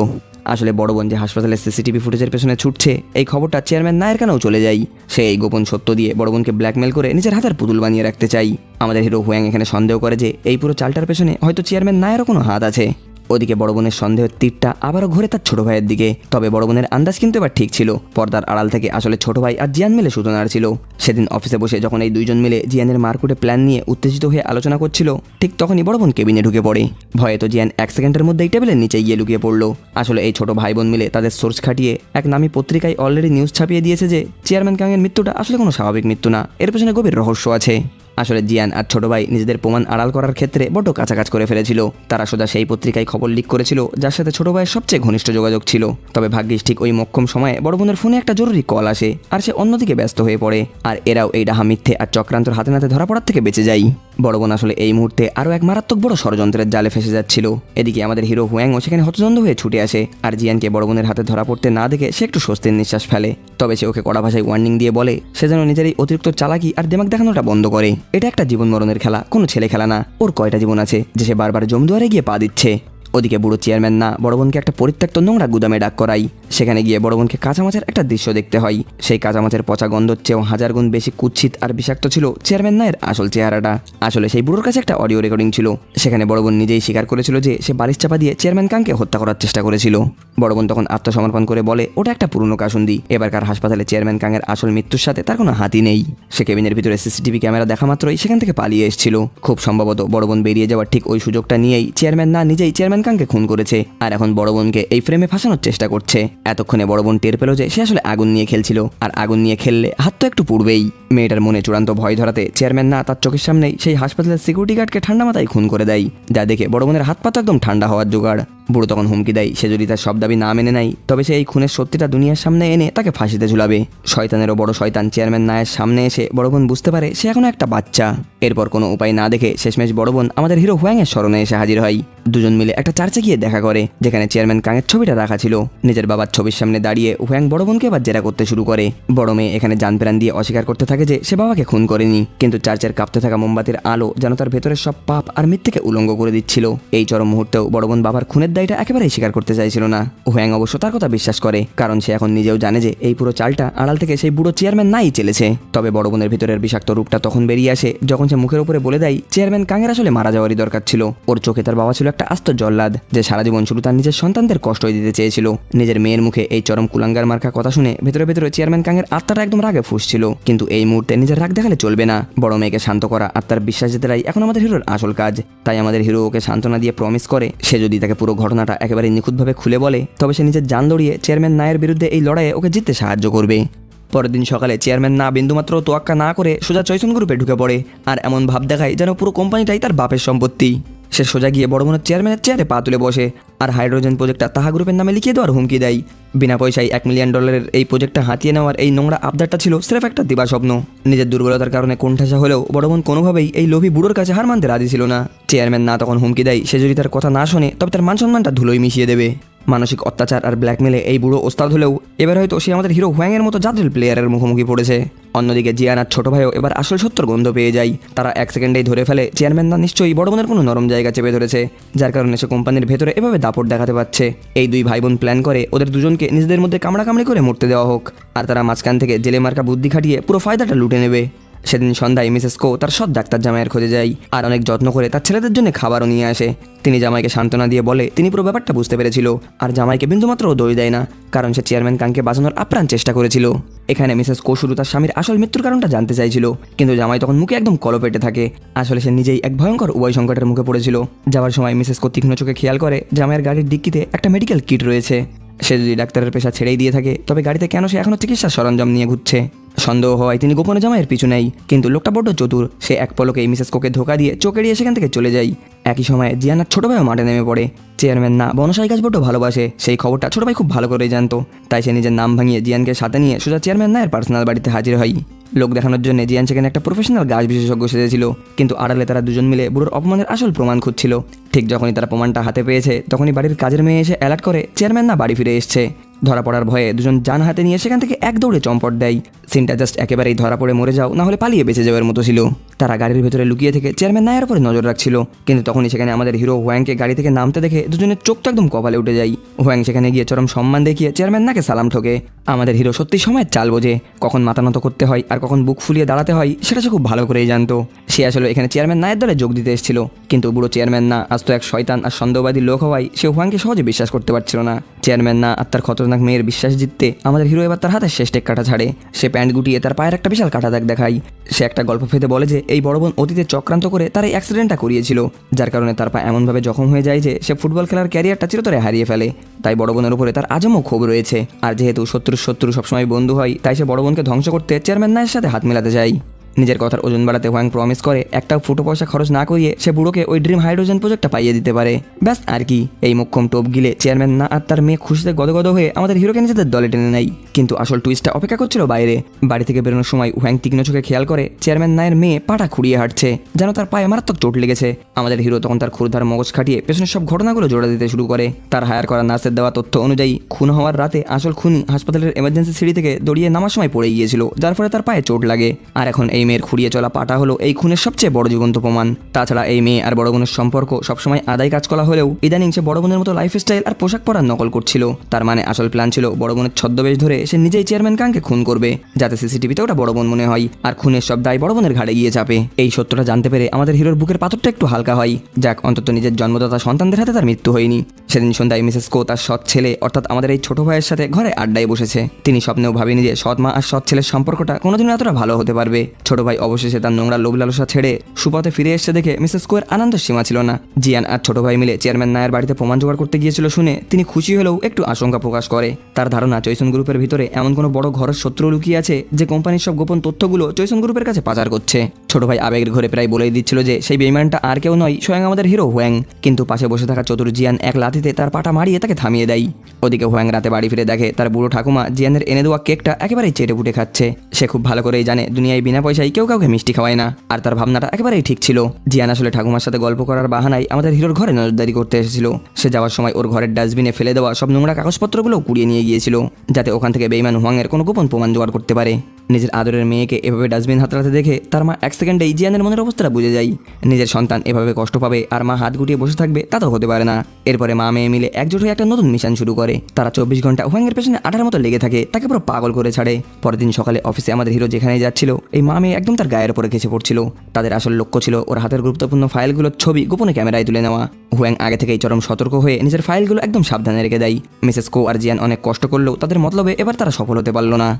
আসলে বড় বোন যে হাসপাতালের সিসিটিভি ফুটেজের পেছনে ছুটছে এই খবরটা চেয়ারম্যান নায়ের কানেও চলে যায়। সে এই গোপন সত্য দিয়ে বড় বোনকে ব্ল্যাকমেল করে নিজের হাতের পুতুল বানিয়ে রাখতে চাই। আমাদের হিরো হুয়াং এখানে সন্দেহ করে যে এই পুরো চালটার পেছনে হয়তো চেয়ারম্যান নায়েরও কোনো হাত আছে। ওদিকে বড় বোনের সন্দেহের তীরটা আবারও ঘুরে তার ছোট ভাইয়ের দিকে। তবে বড় বোনের আন্দাজ কিন্তু এবার ঠিক ছিল। পর্দার আড়াল থেকে আসলে ছোট ভাই আর জিয়ান মিলে সুতো নাড়ছিল। সেদিন অফিসে বসে যখন এই দুইজন মিলে জিয়ানের মারকুটে প্ল্যান নিয়ে উত্তেজিত হয়ে আলোচনা করছিল, ঠিক তখনই বড় বোন কেবিনে ঢুকে পড়ে। ভয়ে তো জিয়ান 1 সেকেন্ডের মধ্যেই টেবিলের নিচে গিয়ে লুকিয়ে পড়লো। আসলে এই ছোট ভাই বোন মিলে তাদের সোর্স খাটিয়ে এক নামী পত্রিকায় অলরেডি নিউজ ছাপিয়ে দিয়েছে যে চেয়ারম্যান কাংয়ের মৃত্যুটা আসলে কোনো স্বাভাবিক মৃত্যু না, এর পেছনে গভীর রহস্য আছে। আসলে জিয়ান আর ছোট ভাই নিজেদের প্রমাণ আড়াল করার ক্ষেত্রে বড্ড কাছাকাছি করে ফেলেছিল। তারা সোজা সেই পত্রিকায় খবর লিক করেছিল যার সাথে ছোট ভাইয়ের সবচেয়ে ঘনিষ্ঠ যোগাযোগ ছিল। তবে ভাগ্যিস ঠিক ওই মক্ষম সময়ে বড় বোনের ফোনে একটা জরুরি কল আসে আর সে অন্যদিকে ব্যস্ত হয়ে পড়ে। আর এরাও এই ডাহা মিথ্যে আর চক্রান্তর হাতে নাতে ধরা পড়ার থেকে বেঁচে যায়। বড় বোন আসলে এই মুহূর্তে আরও এক মারাত্মক বড় ষড়যন্ত্রের জালে ফেসে যাচ্ছিল। এদিকে আমাদের হিরো হুয়াংও সেখানে হতজন্দ হয়ে ছুটে আসে আর জিয়ানকে বড় বোনের হাতে ধরা পড়তে না দেখে সে একটু স্বস্তির নিঃশ্বাস ফেলে। তবে সে ওকে কড়া ভাষায় ওয়ার্নিং দিয়ে বলে সে যেন নিজের এই অতিরিক্ত চালাকি আর দিমাগ দেখানোটা বন্ধ করে। এটা একটা জীবন মরণের খেলা, কোনো ছেলে খেলা না। ওর কয়টা জীবন আছে যে সে বারবার জমদুয়ারে গিয়ে পা দিচ্ছে। ওদিকে বুড়ো চেয়ারম্যান না বড় বোনকে একটা পরিত্যক্ত নোংরা গুদামে ডাক করাই। সেখানে গিয়ে বড় বোনকে কাঁচা মাছের একটা দৃশ্য দেখতে হয়। সেই কাঁচা মাছের পচা গন্ধর চেয়েও 1000 গুণ বেশি কুৎসিত আর বিষাক্ত ছিল চেয়ারম্যান নায়ের আসল চেহারাটা। আসলে সেই বুড়োর কাছে একটা অডিও রেকর্ডিং ছিল। সেখানে বড় বোন নিজেই স্বীকার করেছিল যে সে বালিশ চাপা দিয়ে চেয়ারম্যান কাংকে হত্যা করার চেষ্টা করেছিল। বড় বোন তখন আত্মসমর্পণ করে বলে ওটা একটা পুরনো কাসুন্দি, এবারকার হাসপাতালে চেয়ারম্যান কাংয়ের আসল মৃত্যুর সাথে তার কোনো হাতই নেই। সে কেবিনের ভিতরে সিসিটিভি ক্যামেরা দেখা মাত্রই সেখান থেকে পালিয়ে এসেছিল। খুব সম্ভবত বড় বোন বেরিয়ে যাওয়ার ঠিক ওই সুযোগটা নিয়েই চেয়ারম্যান না নিজেই চেয়ারম্যান কাংকে খুন করেছে আর এখন বড় বোনকে এই ফ্রেমে ফাঁসানোর চেষ্টা করছে। এতক্ষণে বড় বোন টের পেল যে সে আসলে আগুন নিয়ে খেলছিল আর আগুন নিয়ে খেললে হাত তো একটু পুড়বেই। মেয়েটার মনে চূড়ান্ত ভয় ধরাতে চেয়ারম্যান না তার চোখের সামনেই সেই হাসপাতালের সিকিউরিটি গার্ডকে ঠান্ডা মাথায় খুন করে দেয়, যা দেখে বড় বোনের হাত পা তো একদম ঠান্ডা হওয়ার জোগাড়। বুড়ো তখন হুমকি দেয় সে যদি তার সব দাবি না মেনে নেয় তবে সে এই খুনের সত্যিটা দুনিয়ার সামনে এনে তাকে ফাঁসিতে ঝুলাবে। শয়তানেরও বড় শয়তান চেয়ারম্যান নায়ের সামনে এসে বড় বোন বুঝতে পারে সে এখনো একটা বাচ্চা। এরপর কোনো উপায় না দেখে শেষমেশ বড় বোন আমাদের হিরো হুয়াংয়ের স্মরণে এসে হাজির হয়। দুজন মিলে একটা চার্চে গিয়ে দেখা করে যেখানে চেয়ারম্যান কাংয়ের ছবিটা রাখা ছিল। নিজের বাবার ছবির সামনে দাঁড়িয়ে হুয়াং বড় বোনকে এবার জেরা করতে শুরু করে। বড় মেয়ে এখানে জান প্রাণ দিয়ে অস্বীকার করতে থাকে যে সে বাবাকে খুন করেনি, কিন্তু চার্চের কাঁপতে থাকা মোমবাতির আলো যেন তার ভেতরের সব পাপ আর মিথ্যেকে উলঙ্গ করে দিচ্ছিল। এই চরম মুহূর্তেও বড় বোন বাবার খুনের দায়টা একেবারেই স্বীকার করতে চাইছিল না। হুয়াং অবশ্য তার কথা বিশ্বাস করে, কারণ সে এখন নিজেও জানে যে এই পুরো চালটা আড়াল থেকে সেই বুড়ো চেয়ারম্যান নাই চেলেছে। তবে বড় বোনের ভিতরের বিষাক্ত রূপটা তখন বেরিয়ে আসে যখন সে মুখের উপরে বলে দেয় চেয়ারম্যান কাংয়ের আসলে মারা যাওয়ারই দরকার ছিল। ওর চোখে তার বাবা ছিল একটা আস্ত জল্লাদ যে সারা জীবন শুধু তার নিজের সন্তানদের কষ্টই দিতে চেয়েছিল। নিজের মেয়ের মুখে এই চরম কুলাঙ্গার মার্কা কথা শুনে ভেতরে ভেতরে চেয়ারম্যান কাংয়ের আত্মাটা একদম রাগে ফুঁসছিল। কিন্তু এই মুহূর্তে নিজের রাগ দেখালে চলবে না। বড় মেয়েকে শান্ত করা আর তার বিশ্বাস জেতারাই এখন আমাদের হিরোর আসল কাজ। তাই আমাদের হিরো ওকে সান্ত্বনা দিয়ে প্রমিস করে সে যদি তাকে পুরো ঘটনাটা একেবারে নিখুঁতভাবে খুলে বলে তবে সে নিজের জান লড়িয়ে চেয়ারম্যান নায়ের বিরুদ্ধে এই লড়াইয়ে ওকে জিততে সাহায্য করবে। পরের দিন সকালে চেয়ারম্যান না বিন্দুমাত্র তোয়াক্কা না করে সোজা চয়সন গ্রুপে ঢুকে পড়ে আর এমন ভাব দেখায় যেন পুরো কোম্পানিটাই তার বাপের সম্পত্তি। সে সোজা গিয়ে বড় বোনের চেয়ারম্যানের চেয়ারে পা তুলে বসে আর হাইড্রোজেন প্রজেক্টটা তাহা গ্রুপের নামে লিখিয়ে দেওয়ার হুমকি দেয়। বিনা পয়সায় $1 মিলিয়ন এই প্রজেক্টটা হাতিয়ে নেওয়ার এই নোংরা আবদারটা ছিল স্রেফ একটা দিবা স্বপ্ন। নিজের দুর্বলতার কারণে কোণঠাসা হলেও বড় বোন কোনোভাবেই এই লোভী বুড়োর কাছে হার মানতে রাজি ছিল না। চেয়ারম্যান না তখন হুমকি দেয় সে যদি তার কথা না শোনে তবে তার মান সম্মানটা ধুলোয় মিশিয়ে দেবে। মানসিক অত্যাচার আর ব্ল্যাকমেলে এই বুড়ো ওস্তাদ হলেও এবার হয়তো সে আমাদের হিরো হুয়াংয়ের মতো জাদরেল প্লেয়ারের মুখোমুখি পড়েছে। অন্যদিকে জিয়ান আর ছোট ভাইও এবার আসল সত্যর গন্ধ পেয়ে যায়। তারা 1 সেকেন্ডেই ধরে ফেলে চেয়ারম্যান না নিশ্চয়ই বড় বোনের কোনো নরম জায়গা চেপে ধরেছে, যার কারণে সে কোম্পানির ভেতরে এভাবে দাপট দেখাতে পারছে। এই দুই ভাই বোন প্ল্যান করে ওদের দুজনকে নিজেদের মধ্যে কামড়াকামড়ি করে মরতে দেওয়া হোক আর তারা মাঝখান থেকে জেলে মার্কা বুদ্ধি খাটিয়ে পুরো ফায়দাটা লুটে নেবে। সেদিন সন্ধ্যায় মিসেস কো তার সৎ ডাক্তার জামাইয়ের খোঁজে যায় আর অনেক যত্ন করে তার ছেলেদের জন্য খাবারও নিয়ে আসে। তিনি জামাইকে সান্ত্বনা দিয়ে বলে তিনি পুরো ব্যাপারটা বুঝতে পেরেছিল আর জামাইকে বিন্দুমাত্র দোষ দেয় না, কারণ সে চেয়ারম্যান কাংকে বাঁচানোর আপ্রাণ চেষ্টা করেছিল। এখানে মিসেস কো শুরু তার স্বামীর আসল মৃত্যুর কারণটা জানতে চাইছিল, কিন্তু জামাই তখন মুখে একদম কলপেটে থাকে। আসলে সে নিজেই এক ভয়ঙ্কর উভয় সংকটের মুখে পড়েছিল। যাওয়ার সময় মিসেস কো তীক্ষ্ণ চোখে খেয়াল করে জামাইয়ের গাড়ির ডিক্কিতে একটা মেডিকেল কিট রয়েছে। সে যদি ডাক্তারের পেশা ছেড়েই দিয়ে থাকে তবে গাড়িতে কেন সে এখনো চিকিৎসার সরঞ্জাম নিয়ে ঘুরছে? সন্দেহ হওয়ায় তিনি গোপনে জামাইয়ের পিছু নেয়, কিন্তু লোকটা বড্ড চতুর, সে এক পলকে মিসেস কোকে ধোকা দিয়ে চোখ এড়িয়ে সেখান থেকে চলে যায়। একই সময় জিয়ানার ছোট ভাইও মাঠে নেমে পড়ে। চেয়ারম্যান না বনসাই গাছ বড্ড ভালোবাসে, সেই খবরটা ছোট ভাই খুব ভালো করেই জানতো, তাই সে নিজের নাম ভাঙিয়ে জিয়ানকে সাথে নিয়ে সোজা চেয়ারম্যান নায়ের পার্সোনাল বাড়িতে হাজির হয়। লোক দেখানোর জন্য জিয়ান সেখানে একটা প্রফেশনাল গাছ বিশেষজ্ঞ সেজেছিল, কিন্তু আড়ালে তারা দুজন মিলে বুড়োর অপমানের আসল প্রমাণ খুঁজছিল। ঠিক যখনই তারা প্রমাণটা হাতে পেয়েছে, তখনই বাড়ির কাজের মেয়ে এসে অ্যালার্ট করে চেয়ারম্যান না বাড়ি ফিরে এসছে। ধরা পড়ার ভয়ে দুজন যান হাতে নিয়ে সেখান থেকে এক দৌড়ে চম্পট দেয়। সিনটা জাস্ট একেবারেই ধরা পড়ে মরে যাও, না হলে পালিয়ে বেঁচে যাওয়ার মতো ছিল। তারা গাড়ির ভেতরে লুকিয়ে থেকে চেয়ারম্যান নায়ের উপরে নজর রাখছিল, কিন্তু তখনই সেখানে আমাদের হিরো হোয়াংকে গাড়ি থেকে নামতে দেখে দুজনের চোখ তো একদম কপালে উঠে যায়। হোয়াং সেখানে গিয়ে চরম সম্মান দেখিয়ে চেয়ারম্যান নাকে সালাম ঠোকে। আমাদের হিরো সত্যি সময়ের চাল বোঝে, কখন মাথা নত করতে হয় আর কখন বুক ফুলিয়ে দাঁড়াতে হয় সেটা সে খুব ভালো করেই জানতো। সে আসলে এখানে চেয়ারম্যান নায়ের দলে যোগ দিতে এসেছিল, কিন্তু বুড়ো চেয়ারম্যান না আজ তো এক শয়তান আর সন্দেহবাদী লোক হওয়ায় সে হোয়াংকে সহজে বিশ্বাস করতে পারছিল না। চেয়ারম্যান না আর তার খতরনাক মেয়ের বিশ্বাস জিততে আমাদের হিরো এবার তার হাতের শেষ টেক কাটা ছাড়ে। সে প্যান্ট গুটিয়ে তার পায়ের একটা বিশাল কাটা দাগ দেখায়। সে একটা গল্প ফেঁদে বলে যে এই বড় বোন অতীতে চক্রান্ত করে তার এই অ্যাক্সিডেন্টটা করিয়েছিল, যার কারণে তার পা এমনভাবে জখম হয়ে যায় যে সে ফুটবল খেলার ক্যারিয়ারটা চিরতরে হারিয়ে ফেলে। তাই বড় বোনের উপরে তার আজমও ক্ষোভ রয়েছে, আর যেহেতু শত্রু সবসময় বন্ধু হয়, তাই সে বড় বোনকে ধ্বংস করতে চেয়ারম্যান নায়ের সাথে হাত মেলাতে যায়। নিজের কথার ওজন বাড়াতে হোয়াং প্রমিস করে একটাও ফুটো পয়সা খরচ না করিয়ে সে বুড়োকে ওই ড্রিম হাইড্রোজেন প্রজেক্টটা পাইয়ে দিতে পারে। ব্যাস আর কি, এই মোক্ষম টোপ গিলে চেয়ারম্যান না আর তার মেয়ে খুশিতে গদগদ হয়ে আমাদের হিরোকে নিজেদের দলে টেনে নেয়। কিন্তু আসল টুইস্টটা অপেক্ষা করছিল বাইরে। বাড়ি থেকে বেরোনোর সময় হোয়াং তীক্ষ্ণ চোখে খেয়াল করে চেয়ারম্যান নায়ের মেয়ে পাটা খুঁড়িয়ে হাঁটছে, যেন তার পায়ে মারাত্মক চোট লেগেছে। আমাদের হিরো তখন তার ক্ষুরধার মগজ খাটিয়ে পেছনের সব ঘটনাগুলো জোড়া দিতে শুরু করে। তার হায়ার করা নার্সের দেওয়া তথ্য অনুযায়ী খুন হওয়ার রাতে আসল খুনি হাসপাতালের এমার্জেন্সি সিঁড়ি থেকে দড়িয়ে নামার সময় পড়ে গিয়েছিল, যার ফলে তার পায়ে চোট লাগে। আর এখন এই মেয়ের খুঁড়িয়ে চলা পাটা হলো এই খুনের সবচেয়ে বড় জীবন্ত প্রমাণ। তাছাড়া এই মেয়ে আর বড় বোনের সম্পর্ক সবসময় আদায় কাজ করা হলেও ইদানিং সে বড় বোনের মতো লাইফস্টাইল আর পোশাক পরার নকল করছিল। তার মানে আসল প্ল্যান ছিল বড় বোনের ছদ্মবেশ ধরে সে নিজেই চেয়ারম্যান কাংকে খুন করবে, যাতে সিসিটিভিতে ওটা বড় বোন মনে হয় আর খুনের সব দায় বড় বোনের ঘাড়ে গিয়ে চাপে। এই সত্যটা জানতে পেরে আমাদের হিরোর বুকের পাথরটা একটু হালকা হয়। যাক, অন্তত নিজের জন্মদাতা সন্তানদের হাতে তার মৃত্যু হয়নি। সেদিন সন্ধ্যায় মিসেস কো তার সৎ ছেলে অর্থাৎ আমাদের এই ছোট ভাইয়ের সাথে ঘরে আড্ডায় বসেছে। তিনি স্বপ্নেও ভাবেনি যে সৎ মা আর সৎ ছেলের সম্পর্কটা কোনোদিন এতটা ভালো হতে পারবে। ছোট ভাই অবশেষে তার নোংরা লোভ লালসা ছেড়ে সুপথে ফিরে এসে দেখে মিসেস কোয়ের আনন্দের সীমা ছিল না। জিয়ান আর ছোট ভাই মিলে চেয়ারম্যান নায়ের বাড়িতে প্রমাণ জোগাড় করতে গিয়েছিল শুনে তিনি খুশি হলেও একটু আশঙ্কা প্রকাশ করে। তার ধারণা চৈসন গ্রুপের ভিতরে এমন কোনো বড় ঘরের শত্রু লুকিয়ে আছে যে কোম্পানির সব গোপন তথ্যগুলো চৈসন গ্রুপের কাছে পাচার করছে। ছোট ভাই আবেগের ঘরে প্রায় বলেই দিচ্ছিল যে সেই বেইমানটা আর কেউ নয়, স্বয়ং আমাদের হিরো হোয়াং। কিন্তু পাশে বসে থাকা চতুর জিয়ান এক লাথিতে তার পাটা মারিয়ে তাকে থামিয়ে দেয়। ওদিকে হোয়াং রাতে বাড়ি ফিরে দেখে তার বুড়ো ঠাকুমা জিয়ানের এনে দেওয়া কেকটা একেবারেই চেটে পুটে খাচ্ছে। সে খুব ভালো করেই জানে দুনিয়ায় বিনা পয়সায় কেউ কাউকে মিষ্টি খাওয়ায় না, আর তার ভাবনাটা একেবারেই ঠিক ছিল। জিয়ান আসলে ঠাকুমার সাথে গল্প করার বাহানায় আমাদের হিরোর ঘরে নজরদারি করতে এসেছিল। সে যাওয়ার সময় ওর ঘরের ডাস্টবিনে ফেলে দেওয়া সব নোংরা কাগজপত্রগুলো কুড়িয়ে নিয়ে গিয়েছিল, যাতে ওখান থেকে বেইমান হোয়াংয়ের কোনো গোপন প্রমাণ জোগাড় করতে পারে। নিজের আদরের মেয়েকে এভাবে ডাস্টবিন হাতড়াতে দেখে তার মা এক সেকেন্ডেই জিয়ানের মনের অবস্থাটা বুঝে যায়। নিজের সন্তান এভাবে কষ্ট পাবে আর মা হাত গুটিয়ে বসে থাকবে তা তো হতে পারে না। এরপরে মা মেয়ে মিলে একজোট হয়ে একটা নতুন মিশন শুরু করে। তারা 24 ঘন্টা হোয়াংয়ের পেছনে আঠার মতো লেগে থাকে, তাকে পুরো পাগল করে ছাড়ে। পরের দিন সকালে অফিসে আমাদের হিরো যেখানেই যাচ্ছিল এই মা মেয়ে একদম তার গায়ের উপরে ঘেঁষে পড়ছিল। তাদের আসল লক্ষ্য ছিল ওর হাতের গুরুত্বপূর্ণ ফাইলগুলোর ছবি গোপনে ক্যামেরায় তুলে নেওয়া। হোয়াং আগে থেকেই চরম সতর্ক হয়ে নিজের ফাইলগুলো একদম সাবধানে রেখে দেয়। মিসেস কো আর জিয়ান অনেক কষ্ট করলেও তাদের মতলবে এবার তারা সফল হতে পারল না।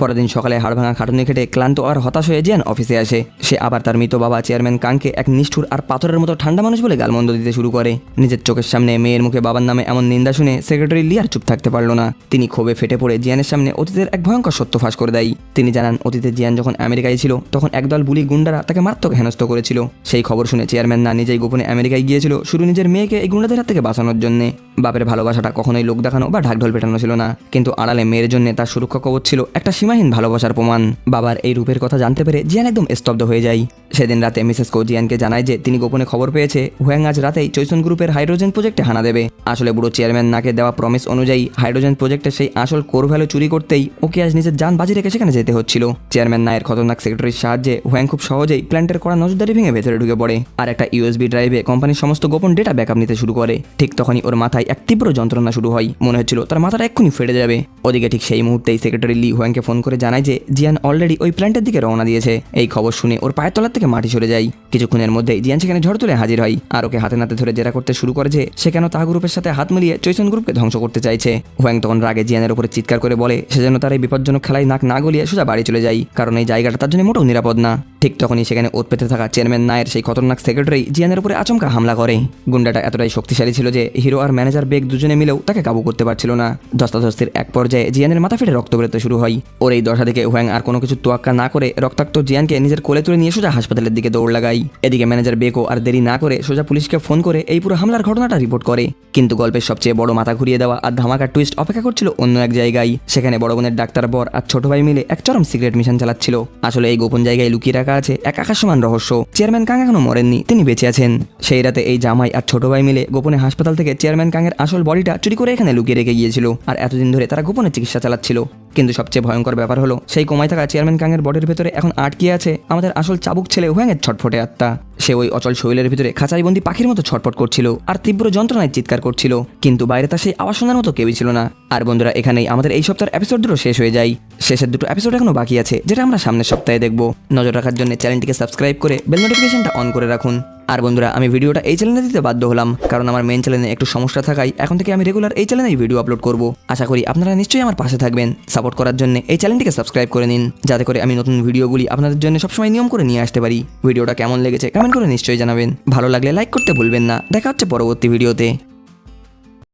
পরের দিন সকালে হাড় ভাঙা খাটুনি খেটে ক্লান্ত আর হতাশ হয়ে জিয়ান অফিসে আসে। সে আবার তার মৃত বাবা চেয়ারম্যান কাংকে এক নিষ্ঠুর আর পাথরের মতো ঠান্ডা মানুষ বলে গালমন্দ দিতে শুরু করে। নিজের চোখের সামনে মেয়ের মুখে বাবার নামে এমন নিন্দা শুনে সেক্রেটারি লিয়ার চুপ থাকতে পারল না। তিনি ক্ষোভে ফেটে পড়ে জিয়ানের সামনে অতীতের এক ভয়ঙ্কর সত্য ফাঁস করে দেয়। তিনি জানান অতীতে জিয়ান যখন আমেরিকায় ছিল তখন একদল বুলি গুন্ডারা তাকে মারাত্মক হেনস্থ করেছিল। সেই খবর শুনে চেয়ারম্যান না নিজেই গোপনে আমেরিকায় গিয়েছিল শুধু নিজের মেয়েকে এই গুন্ডাদের হাত থেকে বাঁচানোর জন্য। বাপের ভালোবাসাটা কখনোই লোক দেখানো বা ঢাকঢোল পেটানো ছিল না, কিন্তু আড়ালে মেয়ের জন্য তার সুরক্ষা কবচ ছিল একটা সীমাহীন ভালোবাসার প্রমাণ। বাবার এই রূপের কথা জানতে পেরে জিয়ান একদম স্তব্ধ হয়ে যায়। সেদিন রাতে মিসেস কো জিয়ানকে জানায় যে তিনি গোপনে খবর পেয়েছে হোয়াং আজ রাতেই চৈসন গ্রুপের হাইড্রোজেন প্রজেক্টে হানা দেবে। আসলে বুড়ো চেয়ারম্যান নাকে দেওয়া প্রমিস অনুযায়ী হাইড্রোজেন প্রজেক্টের সেই আসল কোর ভ্যালু চুরি করতেই ওকে আজ নিজের জান বাজি রেখে সেখানে যেতে হচ্ছিল। চেয়ারম্যান নায়ের খতরনাক সেক্রেটারির সাহায্যে হোয়াং খুব সহজেই প্ল্যান্টের করা নজরদারি ভেঙে ভেতরে ঢুকে পড়ে আর একটা ইউএসবি ড্রাইভে কোম্পানির সমস্ত গোপন ডেটা ব্যাকআপ নিতে শুরু করে। ঠিক তখনই ওর মাথায় এক তীব্র যন্ত্রণা শুরু হয়, মনে হচ্ছিল তার মাথাটা এক্ষুনি ফেটে যাবে। ওদিকে ঠিক সেই মুহূর্তেই সেক্রেটারি লি হোয়াংকে ফোন করে জানায় যে জিয়ান অলরেডি ওই প্ল্যান্টের দিকে রওনা দিয়েছে। এই খবর শুনে ওর পায়ের তলার থেকে মাটি সরে যায়। কিছুক্ষণের মধ্যেই জিয়ান সেখানে ঝড় তুলে হাজির হয় আর ওকে হাতে নাতে ধরে জেরা করতে শুরু করে যে সে কেন তা গ্রুপের সাথে হাত মিলিয়ে চৈসন গ্রুপকে ধ্বংস করতে চাইছে। হোয়াং তখন রাগে জিয়ানের উপরে চিৎকার করে বলে সে যেন তার এই বিপজ্জনক খেলায় নাক না গলিয়ে সোজা বাড়ি চলে যায়, কারণ এই জায়গাটা তার জন্য মোটেও নিরাপদ না। ঠিক তখনই সেখানে ওত পেতে থাকা চেয়ারম্যান নায়ের সেই খতরনাক সেক্রেটারি জিয়ানের উপরে আচমকা হামলা করে। গুন্ডাটা এতটাই শক্তিশালী ছিল যে হিরো আর ম্যানেজার ম্যানেজার বেগ দুজনে মিলেও তাকে কাবু করতে পারছিল না। ধস্তাধস্তির এক পর্যায়ে জিয়ানের মাথা ফেটে রক্ত বেরোতে শুরু হয়। ওর এই দশা দেখে হুয়াং আর কোনো কিছু তোয়াক্কা না করে রক্তাক্ত জিয়ানকে নিজের কোলে তুলে নিয়ে সোজা হাসপাতালের দিকে দৌড় লাগায়। এদিকে ম্যানেজার বেগও আর দেরি না করে সোজা পুলিশকে ফোন করে এই পুরো হামলার ঘটনাটা রিপোর্ট করে। কিন্তু গল্পের সবচেয়ে বড় মাথা ঘুরিয়ে দেওয়া আর ধামাকা টুইস্ট অপেক্ষা করছিল অন্য এক জায়গায়। সেখানে বড় বোনের ডাক্তার বর আর ছোট ভাই মিলে এক চরম সিক্রেট মিশন চালাচ্ছিল। আসলে এই গোপন জায়গায় লুকিয়ে রাখা আছে এক আকাশসমান রহস্য। চেয়ারম্যান কাং এখনো মরেননি, তিনি বেঁচে আছেন। সেই রাতে এই জামাই আর ছোট ভাই মিলে গোপনে হাসপাতাল থেকে চেয়ারম্যান কাংয়ের আসল বডিটা চুরি করে এখানে লুকিয়ে রেখে গিয়েছিল। আর এতদিন ধরে তারা গোপনে চিকিৎসা চালাচ্ছিল। কিন্তু সবচেয়ে ভয়ঙ্কর ব্যাপার হলো সেই কোমায় থাকা চেয়ারম্যান কাংয়ের বডির ভেতরে এখন আটকে আছে আমাদের আসল চাবুক ছেলে হুয়াংয়ের ছটফটে আত্মা। সে ওই অচল শরীরের ভিতরে খাঁচাইবন্দি পাখির মতো ছটফট করছিল আর তীব্র যন্ত্রণায় চিৎকার করছিল, কিন্তু বাইরে তা সেই আওয়াজ শোনার মতো কেউই ছিল না। আর বন্ধুরা, এখানেই আমাদের এই সপ্তাহের এপিসোড দুটো শেষ হয়ে যায়। শেষের দুটো এপিসোড এখনো বাকি আছে, যেটা আমরা সামনের সপ্তাহে দেখব। নজর রাখার জন্য চ্যানেলটিকে সাবস্ক্রাইব করে বেল নোটিফিকেশনটা অন করে রাখুন। আর বন্ধুরা, আমি ভিডিওটা এই চ্যানেলে দিতে বাধ্য হলাম, কারণ আমার মেন চ্যানেলে একটু সমস্যা থাকায় এখন থেকে আমি রেগুলার এই চ্যানেলেই ভিডিও আপলোড করব। আশা করি আপনারা নিশ্চয়ই আমার পাশে থাকবেন। সাপোর্ট করার জন্য এই চ্যানেলটিকে সাবস্ক্রাইব করে নিন, যাতে করে আমি নতুন ভিডিওগুলি আপনাদের জন্য সবসময় নিয়ম করে নিয়ে আসতে পারি। ভিডিওটা কেমন লেগেছে কমেন্ট করে নিশ্চয়ই জানাবেন। ভালো লাগলে লাইক করতে ভুলবেন না। দেখা হচ্ছে পরবর্তী ভিডিওতে।